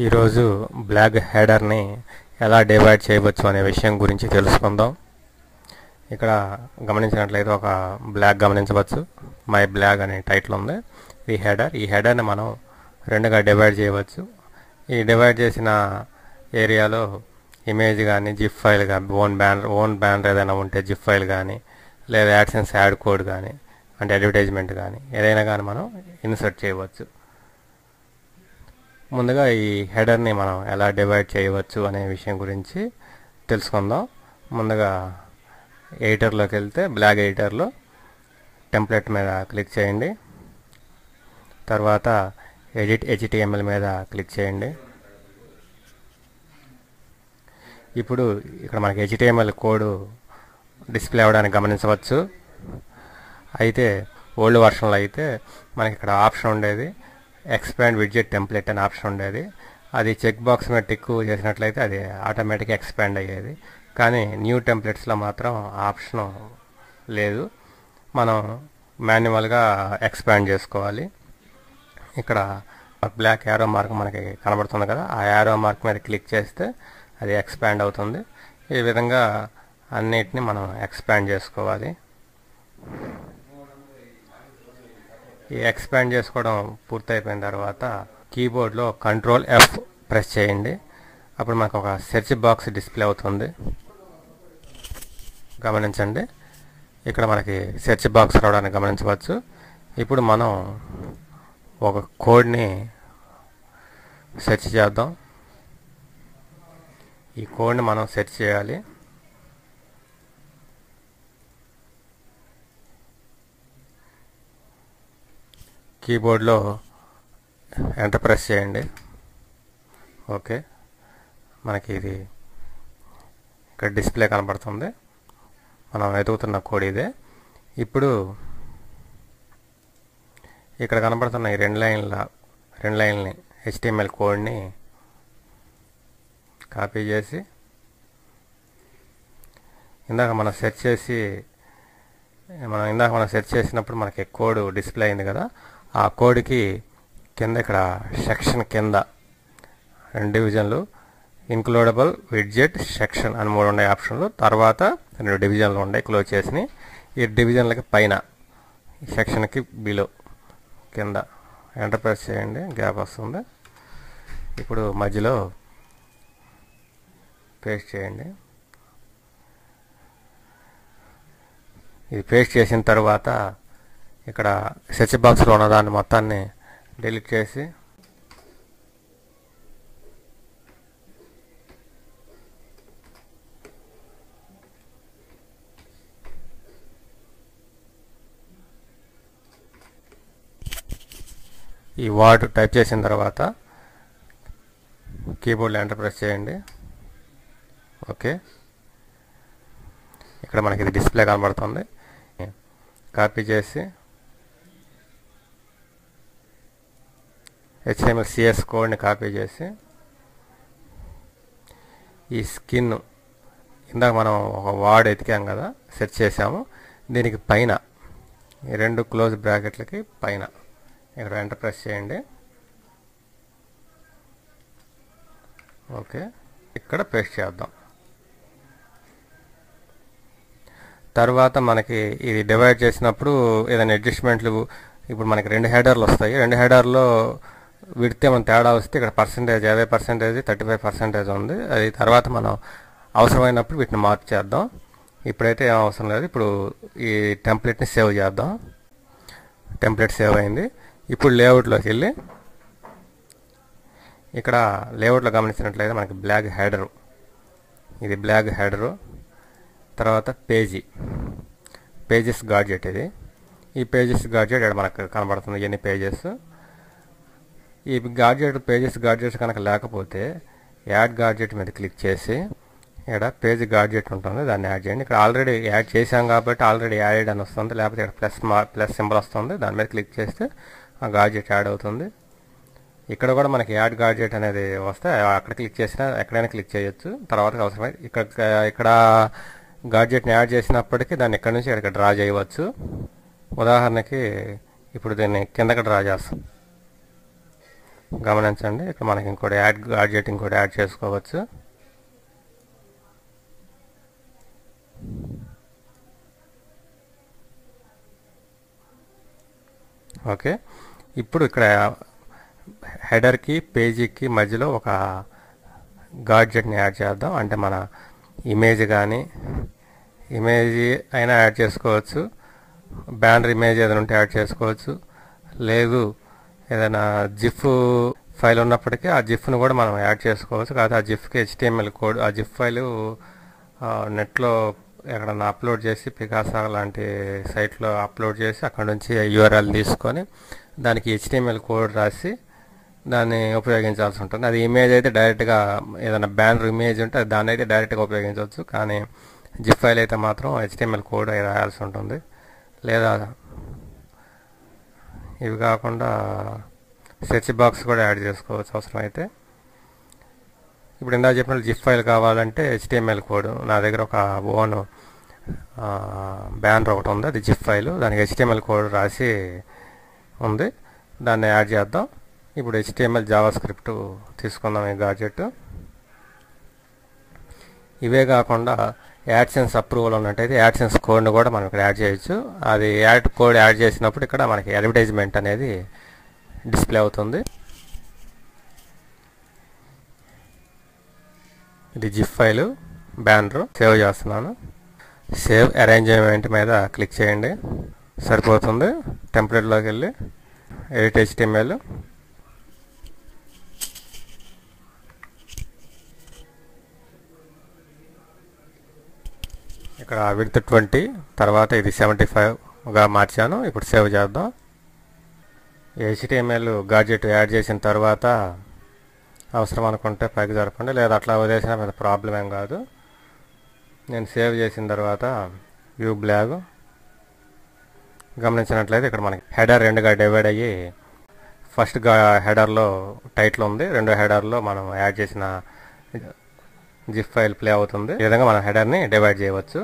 ఈరోజు బ్లాగ్ హెడర్ని ఎలా డివైడ్ చేయవచ్చు అనే విషయం గురించి తెలుసుకుందాం. ఇక్కడ గమనించినట్లయితే ఒక బ్లాగ్ గమనించవచ్చు. మై బ్లాగ్ అనే టైటిల్ ఉంది. ఈ హెడర్ని మనం రెండుగా డివైడ్ చేయవచ్చు. ఈ డివైడ్ చేసిన ఏరియాలో ఇమేజ్ కానీ జిప్ ఫైల్ కానీ ఓన్ బ్యానర్ ఏదైనా ఉంటే జిప్ ఫైల్ కానీ లేదా యాడ్సెన్స్ యాడ్ కోడ్ కానీ అంటే అడ్వర్టైజ్మెంట్ కానీ ఏదైనా కానీ మనం ఇన్సర్ట్ చేయవచ్చు. ముందుగా ఈ హెడర్ని మనం ఎలా డివైడ్ చేయవచ్చు అనే విషయం గురించి తెలుసుకుందాం. ముందుగా ఎడిటర్లోకి వెళ్తే బ్లాగ్ ఎడిటర్లో టెంప్లెట్ మీద క్లిక్ చేయండి. తర్వాత ఎడిట్ HTML మీద క్లిక్ చేయండి. ఇప్పుడు ఇక్కడ మనకి HTML కోడ్ డిస్ప్లే అవ్వడానికి గమనించవచ్చు. అయితే ఓల్డ్ వర్షన్లో అయితే మనకి ఇక్కడ ఆప్షన్ ఉండేది ఎక్స్పాండ్ విడ్జెట్ టెంప్లెట్ అనే ఆప్షన్ ఉండేది. అది చెక్ బాక్స్ మీద టిక్ చేసినట్లయితే అది ఆటోమేటిక్గా ఎక్స్పాండ్ అయ్యేది. కానీ న్యూ టెంప్లెట్స్లో మాత్రం ఆప్షన్ లేదు. మనం మాన్యువల్గా ఎక్స్పాండ్ చేసుకోవాలి. ఇక్కడ బ్లాక్ యారో మార్క్ మనకి కనబడుతుంది కదా, ఆ యారో మార్క్ మీద క్లిక్ చేస్తే అది ఎక్స్పాండ్ అవుతుంది. ఈ విధంగా అన్నిటిని మనం ఎక్స్పాండ్ చేసుకోవాలి. ఈ ఎక్స్పాండ్ చేసుకోవడం పూర్తయిపోయిన తర్వాత కీబోర్డ్లో Ctrl+F ప్రెస్ చేయండి. అప్పుడు మనకు ఒక సెర్చ్ బాక్స్ డిస్ప్లే అవుతుంది. గమనించండి, ఇక్కడ మనకి సెర్చ్ బాక్స్ రావడానికి గమనించవచ్చు. ఇప్పుడు మనం ఒక కోడ్ని సెర్చ్ చేద్దాం. ఈ కోడ్ని మనం సెర్చ్ చేయాలి. కీబోర్డ్లో ఎంటర్ ప్రెస్ చేయండి. ఓకే, మనకి ఇది ఇక్కడ డిస్ప్లే కనబడుతుంది. మనం వెతుకుతున్న కోడ్ ఇదే. ఇప్పుడు ఇక్కడ కనబడుతున్న ఈ రెండు లైన్లని HTML కోడ్ని కాపీ చేసి ఇందాక మనం సెర్చ్ చేసినప్పుడు మనకి కోడ్ డిస్ప్లే అయింది కదా, ఆ కోడ్కి కింద ఇక్కడ సెక్షన్ కింద 2 డివిజన్లు ఇన్క్లూడబుల్ విడ్జెట్ సెక్షన్ అని 3 ఉన్నాయి ఆప్షన్లు. తర్వాత 2 డివిజన్లు ఉన్నాయి క్లోజ్ చేసినాయి. ఈ డివిజన్లకి పైన సెక్షన్కి బిలో కింద ఎంటర్ ప్రెస్ చేయండి. గ్యాప్ వస్తుంది. ఇప్పుడు మధ్యలో పేస్ట్ చేయండి. ఇది పేస్ట్ చేసిన తర్వాత ఇక్కడ సెర్చ్ బాక్స్లో ఉన్న దాన్ని మొత్తాన్ని డిలీట్ చేసి ఈ వర్డ్ టైప్ చేసిన తర్వాత కీబోర్డ్లో ఎంటర్ ప్రెస్ చేయండి. ఓకే, ఇక్కడ మనకి ఇది డిస్ప్లే కనబడుతుంది. కాపీ చేసి HTML CS కోడ్ని కాపీ చేసి ఈ స్కిన్ ఇందాక మనం ఒక వర్డ్ ఎతికాం కదా, సెర్చ్ చేసాము, దీనికి పైన ఈ 2 క్లోజ్ బ్రాకెట్లకి పైన ఇక్కడ ఎంటర్ ప్రెస్ చేయండి. ఓకే, ఇక్కడ పేస్ట్ చేద్దాం. తర్వాత మనకి ఇది డివైడ్ చేసినప్పుడు ఏదైనా అడ్జస్ట్మెంట్లు, ఇప్పుడు మనకి 2 హెడర్లు వస్తాయి. 2 హెడర్లో విడితే మన తేడా వస్తే ఇక్కడ పర్సెంటేజ్ 50%, 35% ఉంది. అది తర్వాత మనం అవసరమైనప్పుడు వీటిని మార్క్ చేద్దాం. ఇప్పుడైతే ఏం అవసరం లేదు. ఇప్పుడు ఈ టెంప్లెట్ని సేవ్ చేద్దాం. టెంప్లెట్ సేవ్ అయింది. ఇప్పుడు లేఅవుట్లోకి వెళ్ళి ఇక్కడ లేఅవుట్లో గమనించినట్లయితే మనకి బ్లాగ్ హెడరు, ఇది బ్లాగ్ హెడరు. తర్వాత పేజెస్ గాడ్జెట్. ఇది ఈ పేజెస్ గాడ్జెట్ ఇక్కడ మనకు కనబడుతుంది. ఎన్ని పేజెస్. ఈ పేజెస్ గాడ్జెట్స్ కనుక లేకపోతే యాడ్ గాడ్జెట్ మీద క్లిక్ చేసి ఇక్కడ పేజ్ గాడ్జెట్ ఉంటుంది, దాన్ని యాడ్ చేయండి. ఇక్కడ ఆల్రెడీ యాడ్ చేసాం కాబట్టి ఆల్రెడీ యాడెడ్ అని వస్తుంది. లేకపోతే ఇక్కడ ప్లస్ సింబల్ వస్తుంది, దాని మీద క్లిక్ చేస్తే ఆ గాడ్జెట్ యాడ్ అవుతుంది. ఇక్కడ కూడా మనకి యాడ్ గాడ్జెట్ అనేది వస్తే అక్కడ క్లిక్ చేసినా ఎక్కడైనా క్లిక్ చేయొచ్చు. తర్వాత అవసరమైతే ఇక్కడ గాడ్జెట్ని యాడ్ చేసినప్పటికీ దాన్ని ఎక్కడి నుంచి ఇక్కడ డ్రా చేయవచ్చు. ఉదాహరణకి ఇప్పుడు దీన్ని కిందకి డ్రా చేస్తాం. గమనించండి, ఇక్కడ మనకి ఇంకోటి గాడ్జెట్ ఇంకోటి యాడ్ చేసుకోవచ్చు. ఓకే, ఇప్పుడు ఇక్కడ హెడర్కి పేజీకి మధ్యలో ఒక గాడ్జెట్ని యాడ్ చేద్దాం. అంటే మన ఇమేజ్ కానీ ఇమేజ్ అయినా యాడ్ చేసుకోవచ్చు, బ్యానర్ ఇమేజ్ ఏదైనా ఉంటే యాడ్ చేసుకోవచ్చు, లేదు ఏదైనా జిఫ్ ఫైల్ ఉన్నప్పటికీ ఆ జిఫ్ను కూడా మనం యాడ్ చేసుకోవచ్చు. కాదు ఆ జిఫ్కి HTML కోడ్, ఆ జిఫ్ ఫైలు నెట్లో ఎక్కడన్నా అప్లోడ్ చేసి పికాసా లాంటి సైట్లో అప్లోడ్ చేసి అక్కడ నుంచి URL తీసుకొని దానికి HTML కోడ్ రాసి దాన్ని ఉపయోగించాల్సి ఉంటుంది. అది ఇమేజ్ అయితే డైరెక్ట్గా ఏదైనా బ్యానర్ ఇమేజ్ ఉంటే దాన్ని అయితే డైరెక్ట్గా ఉపయోగించవచ్చు. కానీ జిఫ్ ఫైల్ అయితే మాత్రం HTML కోడ్ రాయాల్సి ఉంటుంది. లేదా ఇవి కాకుండా సెర్చ్ బాక్స్ కూడా యాడ్ చేసుకోవచ్చు అవసరమైతే. ఇప్పుడు ఇందాక చెప్పినట్లు జిఫ్ ఫైల్ కావాలంటే HTML కోడ్, నా దగ్గర ఒక ఓన్ బ్యానర్ ఒకటి ఉంది, అది జిఫ్ ఫైల్, దానికి HTML కోడ్ రాసి ఉంది, దాన్ని యాడ్ చేద్దాం. ఇప్పుడు HTML జావాస్క్రిప్ట్ తీసుకుందాం ఈ గాడ్జెట్. ఇవే కాకుండా యాడ్సెన్స్ అప్రూవల్ ఉన్నట్టయితే యాడ్సెన్స్ కోడ్ని కూడా మనం ఇక్కడ యాడ్ చేయొచ్చు. అది కోడ్ యాడ్ చేసినప్పుడు ఇక్కడ మనకి అడ్వర్టైజ్మెంట్ అనేది డిస్ప్లే అవుతుంది. ఇది జిఫ్ ఫైలు బ్యానర్. సేవ్ చేస్తున్నాను. సేవ్ అరేంజ్మెంట్ మీద క్లిక్ చేయండి, సరిపోతుంది. టెంప్లెట్లోకి వెళ్ళి ఎడిట్ HTML, ఇక్కడ విడ్త్ 20, తర్వాత ఇది 75గా మార్చాను. ఇప్పుడు సేవ్ చేద్దాం. HTML గాడ్జెట్ యాడ్ చేసిన తర్వాత అవసరం అనుకుంటే పైకి జరపండి, లేదా అట్లా వదిలేసినా పెద్ద ప్రాబ్లం ఏం కాదు. నేను సేవ్ చేసిన తర్వాత వ్యూ బ్లాగ్ గమనించినట్లయితే ఇక్కడ మనకి హెడర్ రెండుగా డివైడ్ అయ్యి ఫస్ట్ హెడర్లో టైటిల్ ఉంది, రెండో హెడర్లో మనం యాడ్ చేసిన జిఫ్ ఫైల్ ప్లే అవుతుంది. ఈ విధంగా మనం హెడర్ని డివైడ్ చేయవచ్చు.